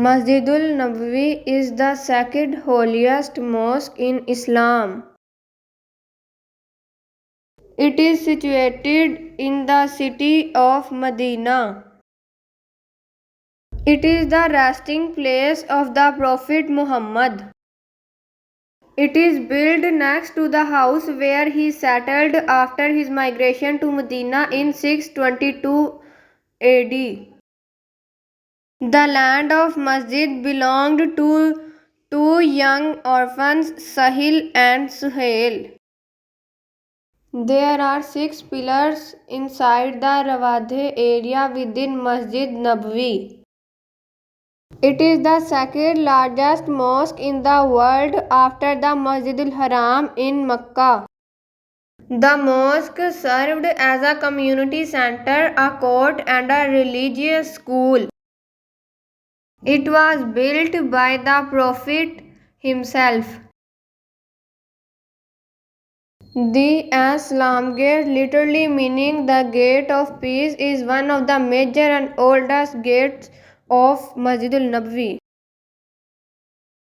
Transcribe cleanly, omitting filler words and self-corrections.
Masjidul Nabawi is the second holiest mosque in Islam. It is situated in the city of Medina. It is the resting place of the Prophet Muhammad. It is built next to the house where he settled after his migration to Medina in 622 AD. The land of Masjid belonged to two young orphans, Sahil and Suhail. There are 6 pillars inside the Rawadhe area within Masjid Nabawi. It is the second largest mosque in the world after the Masjidul Haram in Mecca. The mosque served as a community center, a court, and a religious school. It was built by the Prophet himself. The Aslam Gate, literally meaning the Gate of Peace, is one of the major and oldest gates of Masjidul Nabawi.